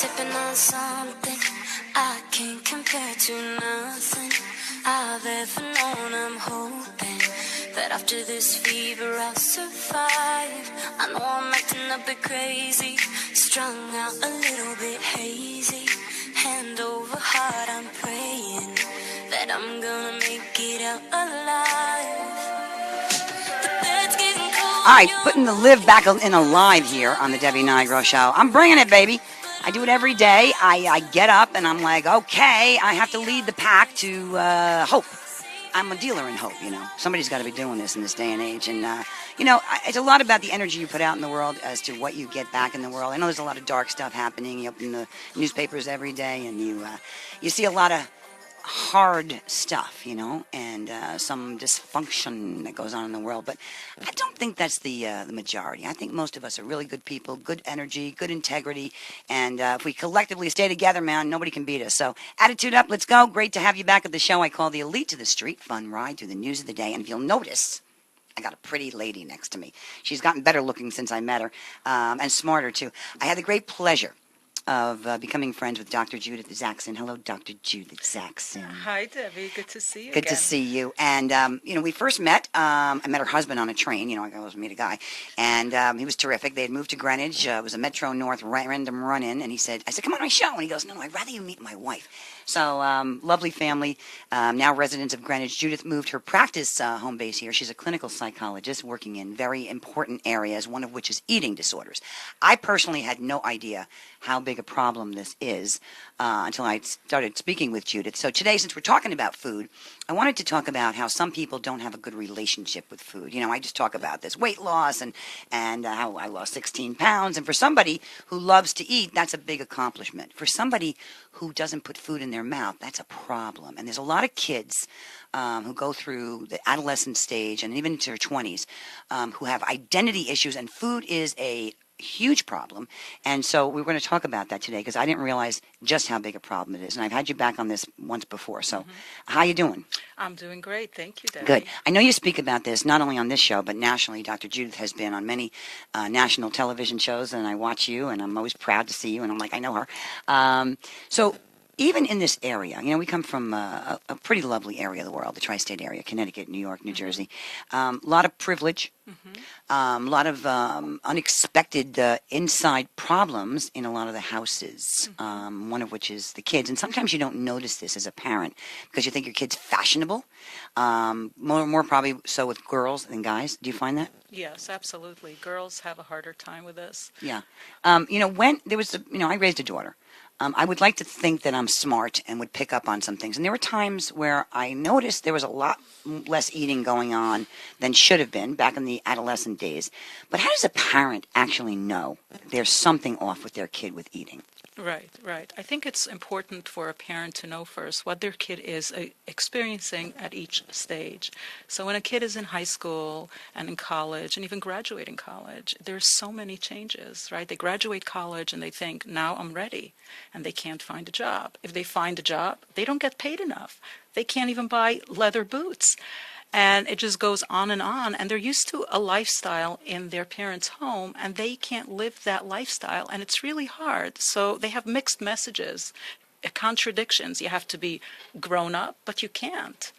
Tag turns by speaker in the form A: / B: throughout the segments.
A: sipping on something I can't compare to nothing I've ever known. I'm hoping that after this fever I'll survive. I know I'm acting a bit crazy, strung out a little bit hazy. Hand over heart, I'm praying that I'm gonna make it out alive. The bed's getting cold.
B: All right, putting the live back in alive here on the Debbie Nigro Show. I'm bringing it, baby. I do it every day. I get up and I'm like, okay, I have to lead the pack to hope. I'm a dealer in hope, you know. Somebody's got to be doing this in this day and age. And, you know, it's a lot about the energy you put out in the world as to what you get back in the world. I know there's a lot of dark stuff happening. You open the newspapers every day and you see a lot of hard stuff, you know, and some dysfunction that goes on in the world. But I don't think that's the majority. I think most of us are really good people, good energy, good integrity, and if we collectively stay together, man, nobody can beat us. So attitude up, let's go. Great to have you back at the show. I call the Elite to the Street, fun ride through the news of the day. And if you'll notice, I got a pretty lady next to me. She's gotten better looking since I met her, and smarter too. I had the great pleasure of becoming friends with Dr. Judith Zaxon. Hello, Dr. Judith Zaxon.
C: Hi, Debbie. Good to see you
B: Good
C: again.
B: to see you. And, you know, we first met, I met her husband on a train. You know, I always meet a guy. And he was terrific. They had moved to Greenwich. It was a Metro North random run-in. And I said, come on my show. And he goes, no, I'd rather you meet my wife. So, lovely family, now residents of Greenwich. Judith moved her practice home base here. She's a clinical psychologist working in very important areas, one of which is eating disorders. I personally had no idea how big a problem this is until I started speaking with Judith. So today, since we're talking about food, I wanted to talk about how some people don't have a good relationship with food. You know, I just talk about this weight loss and how I lost 16 pounds. And for somebody who loves to eat, that's a big accomplishment. For somebody who doesn't put food in their mouth, that's a problem. And there's a lot of kids who go through the adolescent stage and even into their 20s who have identity issues, and food is a huge problem. And so we're going to talk about that today because I didn't realize just how big a problem it is. And I've had you back on this once before. So how you doing?
C: I'm doing great. Thank you, Debbie.
B: Good. I know you speak about this not only on this show, but nationally. Dr. Judith has been on many national television shows, and I watch you, and I'm always proud to see you, and I'm like, I know her. So even in this area, you know, we come from a pretty lovely area of the world, the tri-state area, Connecticut, New York, New Jersey. A lot of privilege, a lot of unexpected inside problems in a lot of the houses, one of which is the kids. And sometimes you don't notice this as a parent because you think your kid's fashionable, more probably so with girls than guys. Do you find that?
C: Yes, absolutely. Girls have a harder time with this.
B: Yeah. You know, when there was, I raised a daughter. I would like to think that I'm smart and would pick up on some things. And there were times where I noticed there was a lot less eating going on than should have been back in the adolescent days. But how does a parent actually know there's something off with their kid with eating?
C: Right, right. I think it's important for a parent to know first what their kid is experiencing at each stage. So when a kid is in high school and in college and even graduating college, there's so many changes, right? They graduate college and they think, now I'm ready, and they can't find a job. If they find a job, they don't get paid enough. They can't even buy leather boots. And it just goes on, and they're used to a lifestyle in their parents' home, and they can't live that lifestyle, and it's really hard. So they have mixed messages, contradictions. You have to be grown up, but you can't.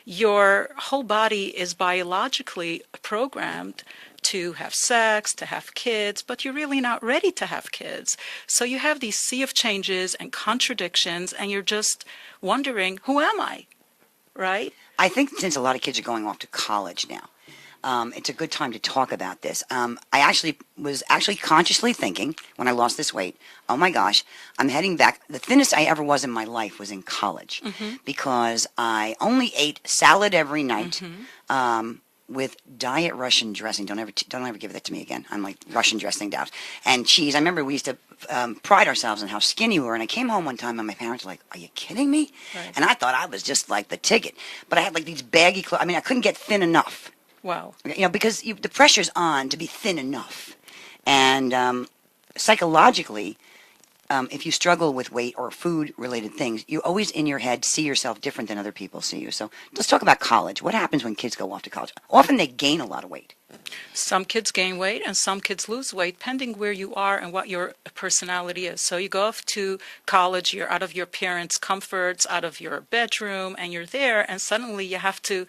C: Your whole body is biologically programmed to have sex, to have kids, but you're really not ready to have kids. So you have these sea of changes and contradictions, and you're just wondering, who am I? Right?
B: I think since a lot of kids are going off to college now, it's a good time to talk about this. I was consciously thinking when I lost this weight, oh my gosh, I'm heading back. The thinnest I ever was in my life was in college because I only ate salad every night with diet Russian dressing. Don't ever give that to me again. I'm like Russian dressing down. And cheese. I remember we used to pride ourselves on how skinny we were. And I came home one time and my parents were like, are you kidding me? Right. And I thought I was just like the ticket. But I had like these baggy clothes. I mean, I couldn't get thin enough.
C: Wow.
B: You know, because the pressure's on to be thin enough. And psychologically, if you struggle with weight or food-related things, you always in your head see yourself different than other people see you. So let's talk about college. What happens when kids go off to college? Often they gain a lot of weight.
C: Some kids gain weight and some kids lose weight, depending where you are and what your personality is. So you go off to college, you're out of your parents' comforts, out of your bedroom, and you're there, and suddenly you have to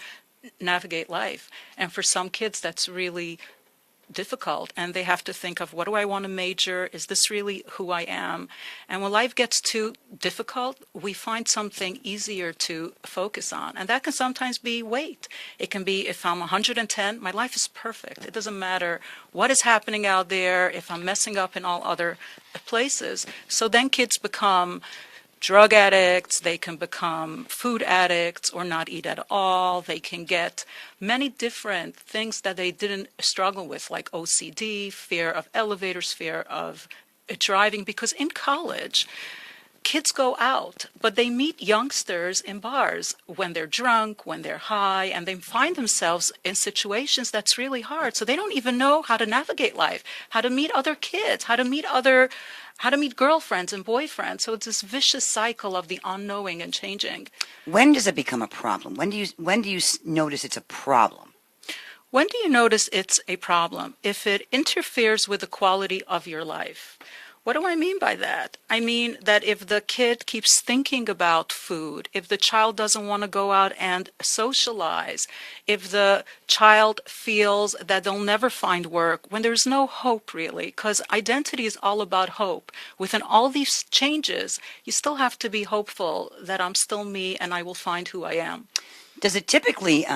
C: navigate life. And for some kids, that's really difficult, and they have to think of, what do I want to major? Is this really who I am? And when life gets too difficult, we find something easier to focus on, and that can sometimes be weight. It can be, if I'm 110, my life is perfect. It doesn't matter what is happening out there, if I'm messing up in all other places. So then kids become drug addicts, they can become food addicts or not eat at all. They can get many different things that they didn't struggle with, like OCD, fear of elevators, fear of driving, because in college, kids go out, but they meet youngsters in bars when they're drunk, when they're high, and they find themselves in situations that's really hard. So they don't even know how to navigate life, how to meet other kids, how to meet girlfriends and boyfriends. So it's this vicious cycle of the unknowing and changing.
B: When does it become a problem? When do you notice it's a problem?
C: When do you notice it's a problem? If it interferes with the quality of your life. What do I mean by that? I mean that if the kid keeps thinking about food, if the child doesn't want to go out and socialize, if the child feels that they'll never find work, when there's no hope really, because identity is all about hope. Within all these changes, you still have to be hopeful that I'm still me and I will find who I am.
B: Does it typically,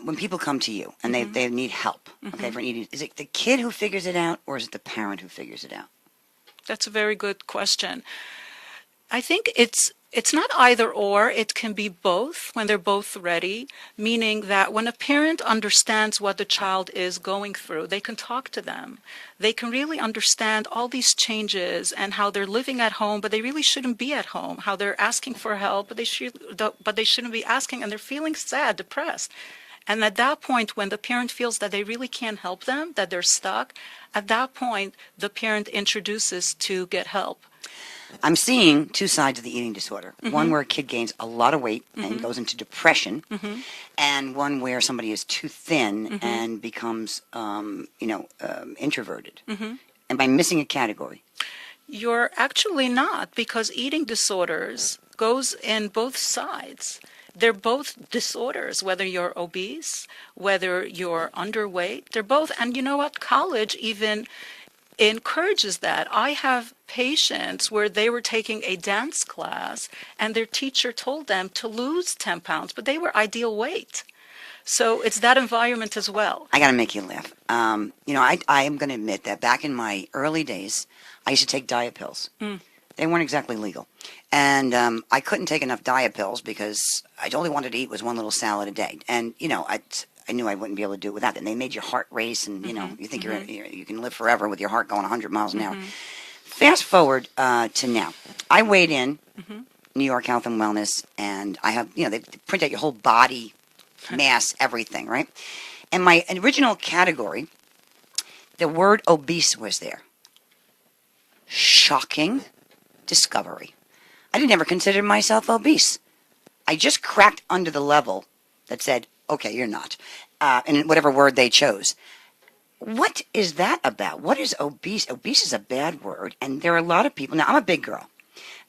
B: when people come to you and they need help, okay, for eating, is it the kid who figures it out, or is it the parent who figures it out?
C: That's a very good question. I think it's not either or. It can be both when they're both ready, meaning that when a parent understands what the child is going through, they can talk to them. They can really understand all these changes and how they're living at home, but they really shouldn't be at home, how they're asking for help, but they shouldn't be asking, and they're feeling sad, depressed. And at that point, when the parent feels that they really can't help them, that they're stuck, at that point, the parent introduces to get help.
B: I'm seeing two sides of the eating disorder. One where a kid gains a lot of weight and goes into depression, and one where somebody is too thin and becomes, introverted. Am I missing a category?
C: You're actually not, because eating disorders goes in both sides. They're both disorders, whether you're obese, whether you're underweight. They're both, and you know what? College even encourages that. I have patients where they were taking a dance class and their teacher told them to lose 10 pounds, but they were ideal weight. So it's that environment as well.
B: I got to make you laugh. I am going to admit that back in my early days, I used to take diet pills. They weren't exactly legal. And I couldn't take enough diet pills because I only wanted to eat was one little salad a day. And, I knew I wouldn't be able to do it without that. And they made your heart race, and, you think you can live forever with your heart going 100 miles an hour. Fast forward to now. I weighed in New York Health and Wellness, and I have, they print out your whole body mass, everything, right? And my original category, the word obese was there. Shocking discovery. I didn't ever consider myself obese. I just cracked under the level that said, okay, you're not, and whatever word they chose. What is that about? What is obese? Obese is a bad word, and there are a lot of people. Now, I'm a big girl,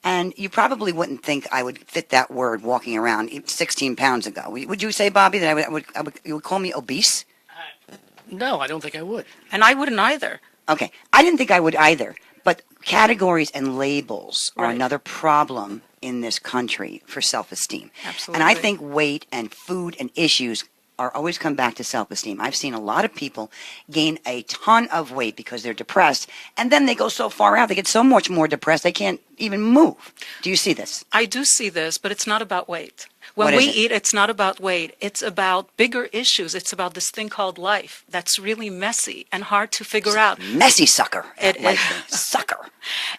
B: and you probably wouldn't think I would fit that word walking around 16 pounds ago. Would you say, Bobby, that you would call me obese?
D: No, I don't think I would.
C: And I wouldn't either.
B: Okay. I didn't think I would either. But categories and labels are
C: Right.
B: another problem in this country for self-esteem.
C: Absolutely.
B: And I think weight and food and issues are always come back to self-esteem. I've seen a lot of people gain a ton of weight because they're depressed, and then they go so far out, they get so much more depressed, they can't even move. Do you see this?
C: I do see this, but it's not about weight. When
B: What
C: we
B: is it?
C: eat, it's not about weight. It's about bigger issues. It's about this thing called life that's really messy and hard to figure out.
B: Messy sucker.
C: It
B: Like
C: is.
B: sucker.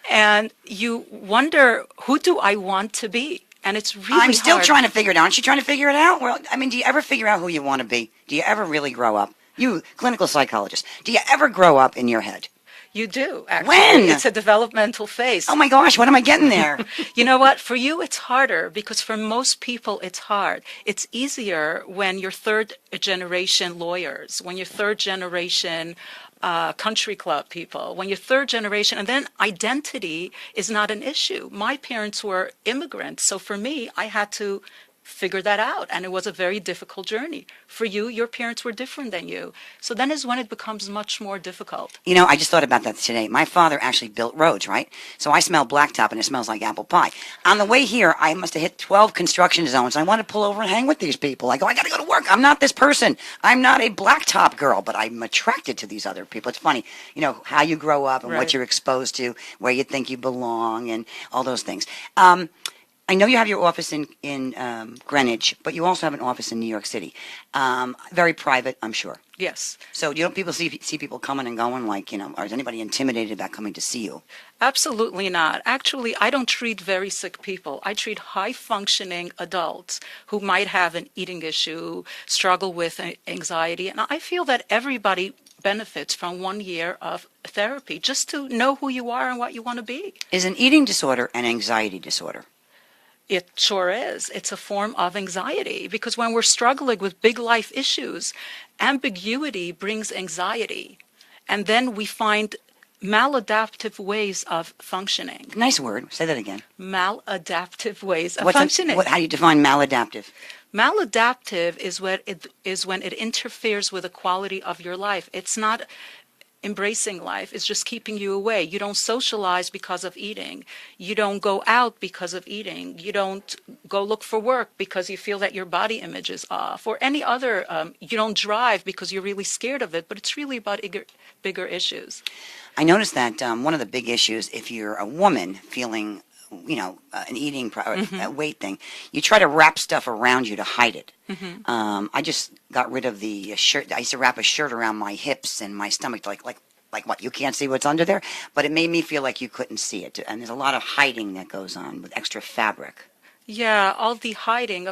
C: And you wonder, who do I want to be? And it's really
B: I'm still
C: hard.
B: trying to figure it out. Aren't you trying to figure it out? Well, I mean, do you ever figure out who you want to be? Do you ever really grow up? You, clinical psychologist, do you ever grow up in your head?
C: You do, actually.
B: When?
C: It's a developmental phase.
B: Oh my gosh, when am I getting there?
C: You know what? For you, it's harder because for most people, it's hard. It's easier when you're third generation lawyers, when you're third generation country club people, when you're third generation, and then identity is not an issue. My parents were immigrants, so for me, I had to figure that out, and it was a very difficult journey. For you, your parents were different than you, so then is when it becomes much more difficult.
B: You know, I just thought about that today. My father actually built roads, right? So I smell blacktop and it smells like apple pie. On the way here, I must have hit 12 construction zones. I want to pull over and hang with these people. I go, I got to go to work. I'm not this person. I'm not a blacktop girl, but I'm attracted to these other people. It's funny, you know, how you grow up and
C: Right.
B: what you're exposed to, where you think you belong, and all those things. I know you have your office in Greenwich, but you also have an office in New York City. Very private, I'm sure.
C: Yes.
B: So you don't people see people coming and going, like, you know, or is anybody intimidated about coming to see you?
C: Absolutely not. Actually, I don't treat very sick people. I treat high-functioning adults who might have an eating issue, struggle with anxiety, and I feel that everybody benefits from 1 year of therapy just to know who you are and what you want to be.
B: Is an eating disorder an anxiety disorder?
C: It sure is. It's a form of anxiety because when we're struggling with big life issues, ambiguity brings anxiety. And then we find maladaptive ways of functioning.
B: Nice word. Say that again.
C: Maladaptive ways of
B: What's
C: functioning.
B: how do you define maladaptive?
C: Maladaptive is when it interferes with the quality of your life. It's not embracing life. It's just keeping you away. You don't socialize because of eating. You don't go out because of eating. You don't go look for work because you feel that your body image is off. Or any other, you don't drive because you're really scared of it, but it's really about bigger issues.
B: I noticed that one of the big issues, if you're a woman feeling, you know, an eating weight thing, you try to wrap stuff around you to hide it. I just got rid of the shirt. I used to wrap a shirt around my hips and my stomach, like what? You can't see what's under there, but it made me feel like you couldn't see it. And there's a lot of hiding that goes on with extra fabric.
C: Yeah, all the hiding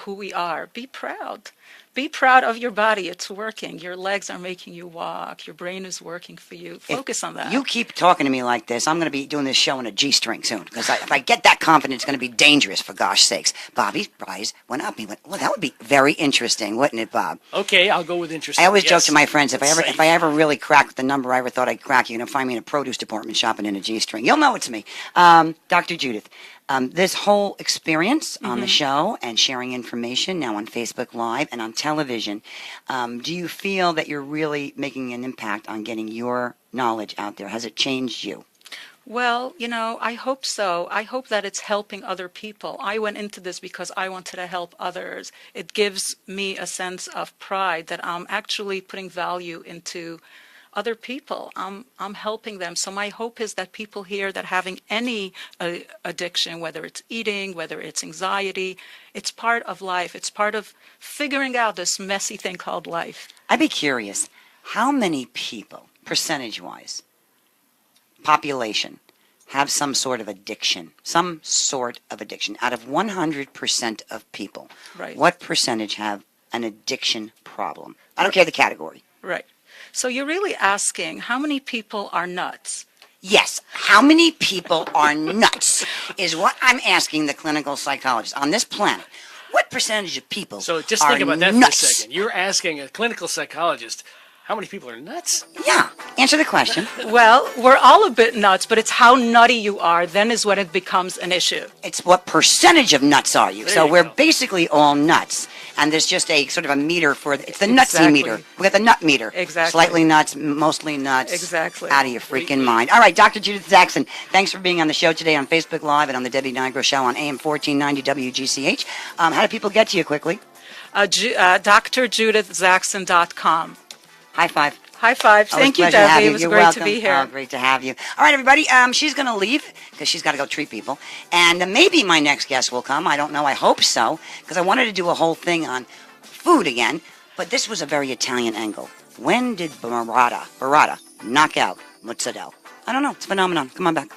C: who we are. Be proud. Be proud of your body. It's working. Your legs are making you walk. Your brain is working for you. Focus on that.
B: You keep talking to me like this, I'm going to be doing this show in a G-string soon. Because if I get that confident, it's going to be dangerous, for gosh sakes. Bobby's prize went up. He went, well, that would be very interesting, wouldn't it, Bob?
D: Okay, I'll go with interesting.
B: I always joke
D: Yes.
B: to my friends, if
D: It's
B: I ever really crack the number I ever thought I'd crack, you're going to find me in a produce department shopping in a G-string. You'll know it's me. Dr. Judith, this whole experience on the show and sharing information now on Facebook Live and on television, do you feel that you're really making an impact on getting your knowledge out there? Has it changed you?
C: Well, you know, I hope so. I hope that it's helping other people. I went into this because I wanted to help others. It gives me a sense of pride that I'm actually putting value into other people. I'm helping them. So my hope is that people here that having any addiction, whether it's eating, whether it's anxiety, it's part of life. It's part of figuring out this messy thing called life.
B: I'd be curious, how many people, percentage-wise, population, have some sort of addiction? Some sort of addiction. Out of 100% of people,
C: Right.
B: what percentage have an addiction problem? I don't care the category.
C: Right. So you're really asking how many people are nuts?
B: Yes, how many people are nuts is what I'm asking the clinical psychologist on this planet. What percentage of people
D: So just
B: are
D: think about that
B: nuts?
D: for a second. You're asking a clinical psychologist how many people are nuts?
B: Yeah, answer the question.
C: Well, we're all a bit nuts, but it's how nutty you are, then is when it becomes an issue.
B: It's what percentage of nuts are you?
D: There
B: So
D: you
B: we're
D: go.
B: basically all nuts. And there's just a sort of a meter for it's the nutsy
C: Exactly.
B: meter. We got the nut meter.
C: Exactly.
B: Slightly nuts, mostly nuts.
C: Exactly.
B: Out of your freaking mind. All right, Dr. Judith Zaxon, thanks for being on the show today on Facebook Live and on the Debbie Nigro Show on AM 1490 WGCH. How do people get to you quickly?
C: drjudithzaxon.com.
B: High five.
C: High five.
B: Always
C: Thank you,
B: pleasure to have
C: Debbie.
B: you.
C: It was
B: You're
C: great
B: welcome.
C: to be here.
B: Oh, great to have you. All right, everybody. She's going to leave because she's got to go treat people. And maybe my next guest will come. I don't know. I hope so, because I wanted to do a whole thing on food again. But this was a very Italian angle. When did Barada knock out mozzarella? I don't know. It's a phenomenon. Come on back.